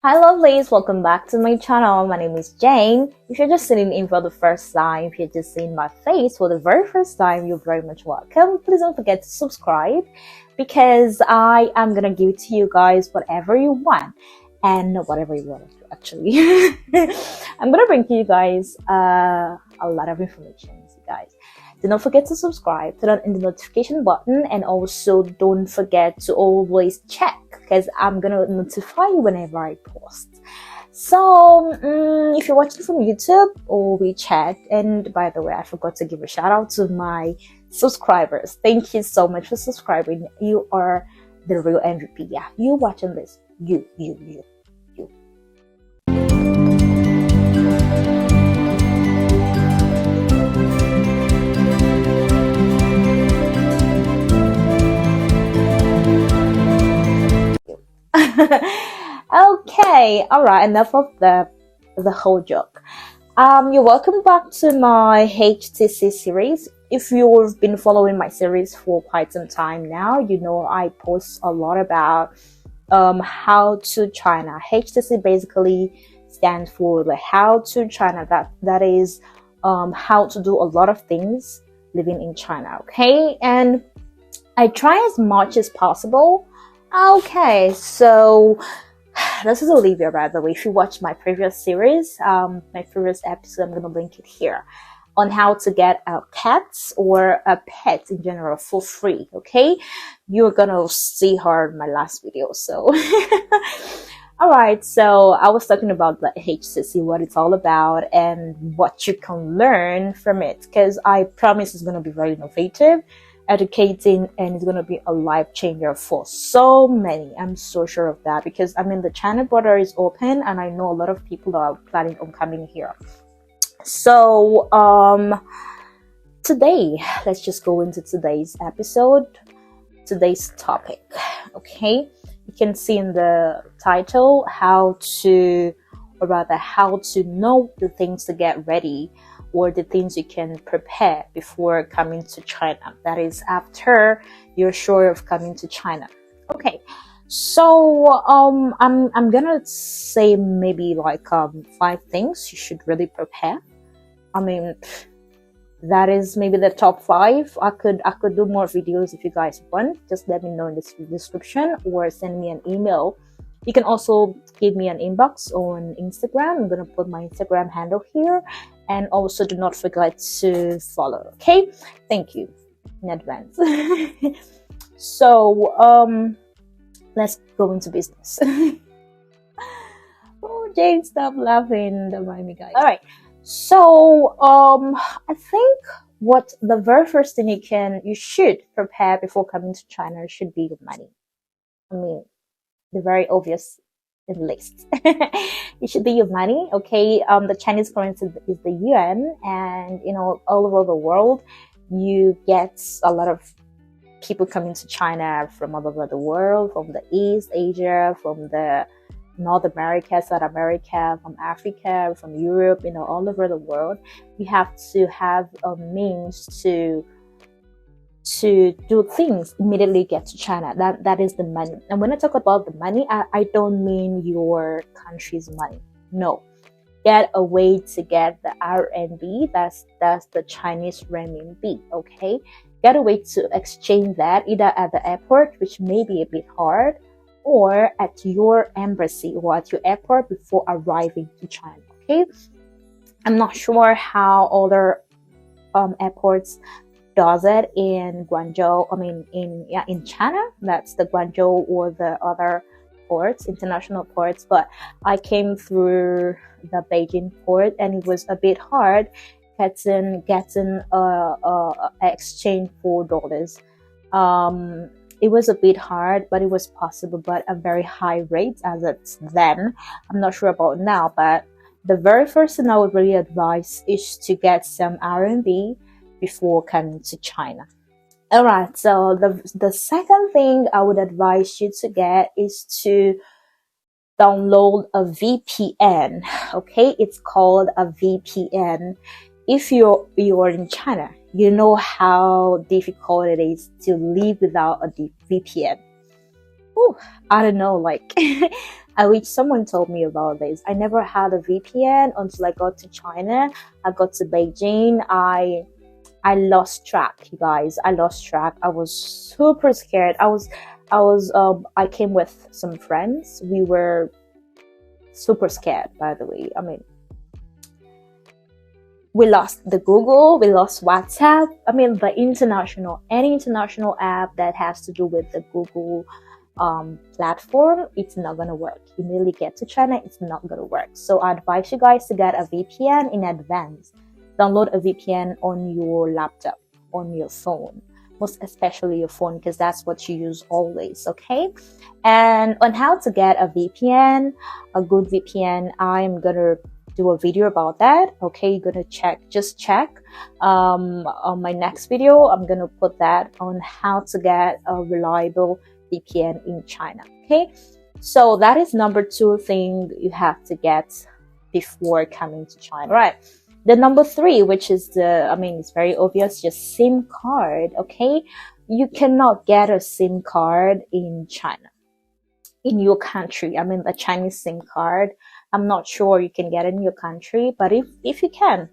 Hi lovelies, welcome back to my channel. My name is Jane. If you're just sitting in for the first time, if you're just seeing my face for the very first time, you're very much welcome. Please don't forget to subscribe because I am gonna give to you guys whatever you want and whatever you want actually. I'm gonna bring to you guys a lot of information, you guys. Do not forget to subscribe, turn on the notification button, and also don't forget to always check because I'm gonna notify you whenever I post. So if you're watching from YouTube or WeChat, and by the way, I forgot to give a shout out to my subscribers. Thank you so much for subscribing. You are the real MVP. Yeah, you watching this, you. Okay, all right, enough of the whole joke. You're welcome back to my HTC series. If you've been following my series for quite some time now, you know I post a lot about how to China. HTC basically stands for the how to China. That is how to do a lot of things living in China. Okay, and I try as much as possible. Okay, so this is Olivia, by the way. If you watch my previous series, my previous episode, I'm gonna link it here on how to get a cat or a pet in general for free. Okay, you're gonna see her in my last video. So, all right. So I was talking about the HCC, what it's all about, and what you can learn from it. Because I promise it's gonna be very innovative, educating, and it's going to be a life changer for so many. I'm so sure of that because I mean the China border is open and I know a lot of people are planning on coming here. So today, let's just go into today's episode, today's topic. Okay, you can see in the title how to know the things to get ready, or the things you can prepare before coming to China. That is after you're sure of coming to China. Okay, so I'm gonna say maybe like 5 things you should really prepare. I mean, that is maybe the top 5. I could do more videos if you guys want. Just let me know in the description or send me an email. You can also give me an inbox on Instagram. I'm gonna put my Instagram handle here. And also do not forget to follow. Okay, thank you in advance. So let's go into business. Oh, Jane, stop laughing. Don't mind me, guys. All right, so I think what the very first thing you should prepare before coming to China should be your money. I mean, the very obvious list. It should be your money. Okay, the Chinese currency is the yuan, and you know all over the world you get a lot of people coming to China from all over the world, from the East Asia, from the North America, South America, from Africa, from Europe, you know, all over the world. You have to have a means to do things immediately get to China. That is the money. And when I talk about the money, I don't mean your country's money. No, get a way to get the RMB. That's the Chinese renminbi. Okay, get a way to exchange that either at the airport, which may be a bit hard, or at your embassy or at your airport before arriving to China. Okay, I'm not sure how other airports does it in Guangzhou. I mean, in China, that's the Guangzhou or the other ports, international ports. But I came through the Beijing port, and it was a bit hard getting exchange $4. It was a bit hard, but it was possible, but a very high rate as it's then. I'm not sure about now, but the very first thing I would really advise is to get some RMB before coming to China. All right, so the second thing I would advise you to get is to download a VPN. Okay, it's called a VPN. If you're in China, you know how difficult it is to live without a VPN. Ooh, I don't know, like I wish someone told me about this. I never had a VPN until I got to China. I got to Beijing. I lost track, you guys. I lost track. I was super scared. I came with some friends. We were super scared, by the way. I mean, we lost the Google, we lost WhatsApp. I mean, any international app that has to do with the Google platform, it's not gonna work. You immediately get to China, it's not gonna work. So I advise you guys to get a VPN in advance. Download a VPN on your laptop, on your phone, most especially your phone, because that's what you use always, okay? And on how to get a VPN, a good VPN, I'm gonna do a video about that, okay? You're gonna just check on my next video. I'm gonna put that on how to get a reliable VPN in China, okay? So that is number 2 thing you have to get before coming to China, right? The number 3, which is it's very obvious, just SIM card, okay? You cannot get a SIM card in China, in your country. I mean, a Chinese SIM card, I'm not sure you can get it in your country, but if you can,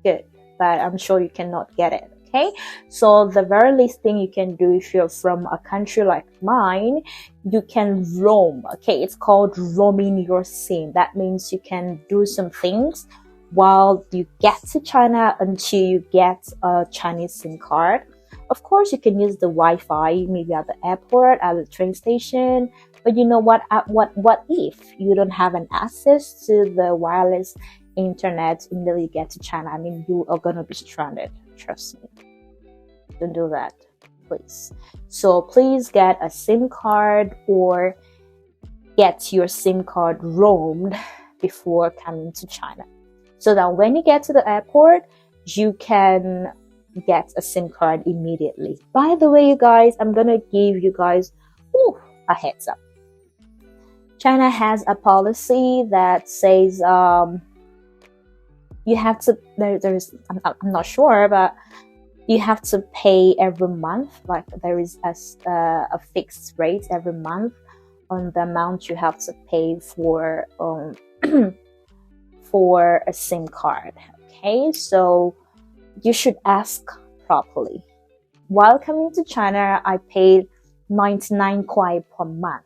good. But I'm sure you cannot get it, okay? So the very least thing you can do if you're from a country like mine, you can roam, okay? It's called roaming your SIM. That means you can do some things while you get to China until you get a Chinese SIM card. Of course, you can use the Wi-Fi, maybe at the airport, at the train station. But you know what? What if you don't have an access to the wireless internet until you get to China? I mean, you are gonna be stranded. Trust me. Don't do that, please. So please get a SIM card or get your SIM card roamed before coming to China, so that when you get to the airport, you can get a SIM card immediately. By the way, you guys, I'm gonna give you guys a heads up. China has a policy that says you have to, I'm not sure, but you have to pay every month. Like there is a fixed rate every month on the amount you have to pay for for a SIM card, okay? So you should ask properly. While coming to China, I paid 99 kwai per month.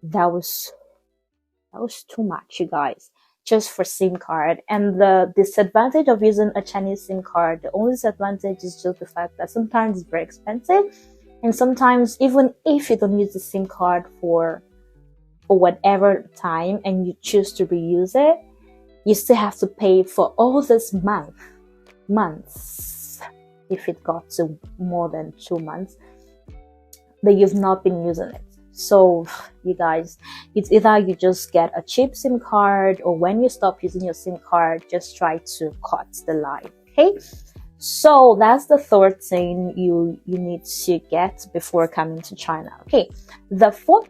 That was too much, you guys, just for SIM card. And the disadvantage of using a Chinese SIM card, the only disadvantage is just the fact that sometimes it's very expensive, and sometimes even if you don't use the SIM card for whatever time and you choose to reuse it, you still have to pay for all this months if it got to more than 2 months that you've not been using it. So you guys, it's either you just get a cheap SIM card, or when you stop using your SIM card, just try to cut the line, okay? So that's the 3rd thing you need to get before coming to China, okay? The fourth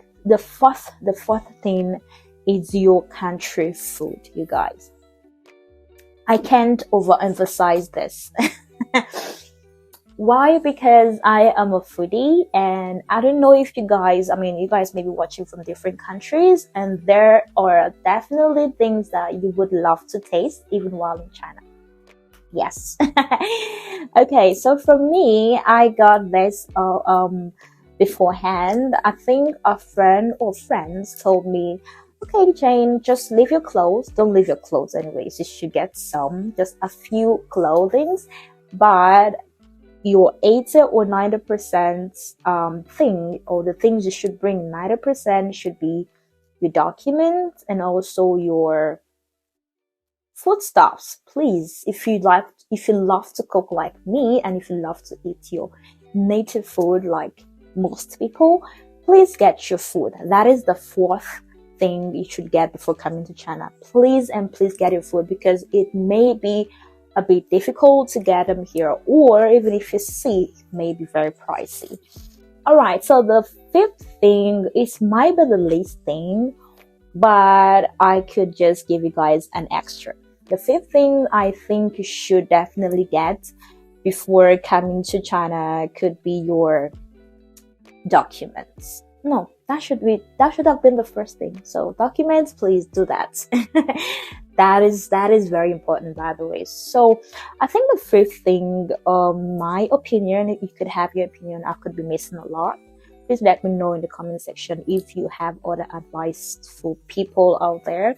thing is your country food, you guys. I can't overemphasize this. Why? Because I am a foodie, and I don't know if you guys may be watching from different countries, and there are definitely things that you would love to taste even while in China. Yes. Okay, so for me, I got this beforehand. I think a friend or friends told me, okay, Jane, just leave your clothes. Don't leave your clothes anyways. You should get just a few clothings, but your 80 or 90% thing, or the things you should bring, 90% should be your documents and also your foodstuffs. Please, if you love to cook like me, and if you love to eat your native food like most people, please get your food. That is the 4th thing you should get before coming to China. Please get your food, because it may be a bit difficult to get them here, or even if you see, it may be very pricey. All right, so the 5th thing might be the least thing, but I could just give you guys an extra. The 5th thing I think you should definitely get before coming to China could be your documents. No, that should have been the first thing. So documents, please do that. That is very important, by the way. So I think the fifth thing, my opinion, you could have your opinion, I could be missing a lot. Please let me know in the comment section if you have other advice for people out there.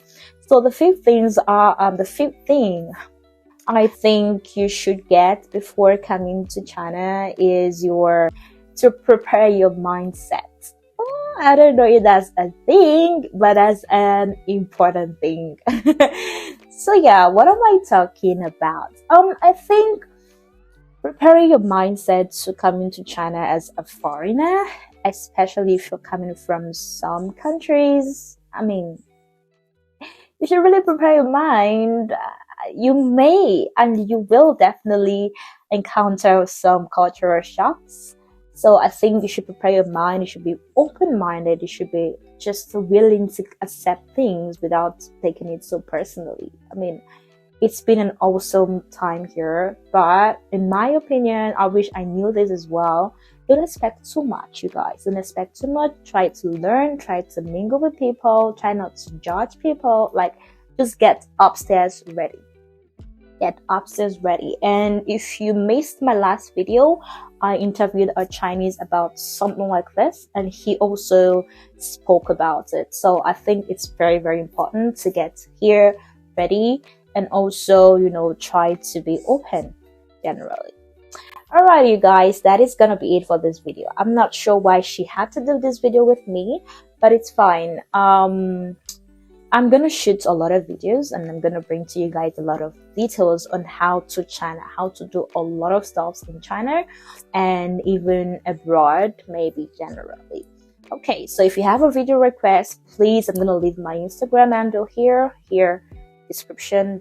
So the fifth things are the fifth thing I think you should get before coming to China is to prepare your mindset. I don't know if that's a thing, but that's an important thing. So yeah, what am I talking about? I think preparing your mindset to come into China as a foreigner, especially if you're coming from some countries. I mean, you should really prepare your mind. You may and you will definitely encounter some cultural shocks. So I think you should prepare your mind. You should be open-minded. You should be just willing to accept things without taking it so personally. I mean, it's been an awesome time here, but in my opinion, I wish I knew this as well. Don't expect too much, you guys. Don't expect too much. Try to learn, try to mingle with people, try not to judge people. Like, just get upstairs ready. Get upstairs ready. And if you missed my last video, I interviewed a Chinese about something like this, and he also spoke about it. So I think it's very, very important to get here ready and also, try to be open generally. Alright, you guys, that is gonna be it for this video. I'm not sure why she had to do this video with me, but it's fine. I'm gonna shoot a lot of videos and I'm gonna bring to you guys a lot of details on how to China, how to do a lot of stuff in China and even abroad, maybe generally. Okay, so if you have a video request, please, I'm gonna leave my Instagram handle here, description,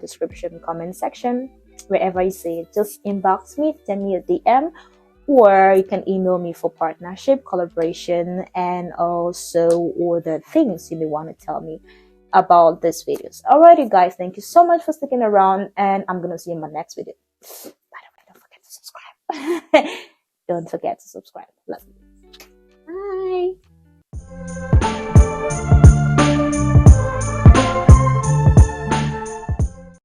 comment section, wherever you see it. Just inbox me, send me a DM, or you can email me for partnership, collaboration, and also other things you may want to tell me about these videos. Alrighty guys, thank you so much for sticking around, and I'm gonna see you in my next video. By the way, don't forget to subscribe. Don't forget to subscribe. Love you. Bye.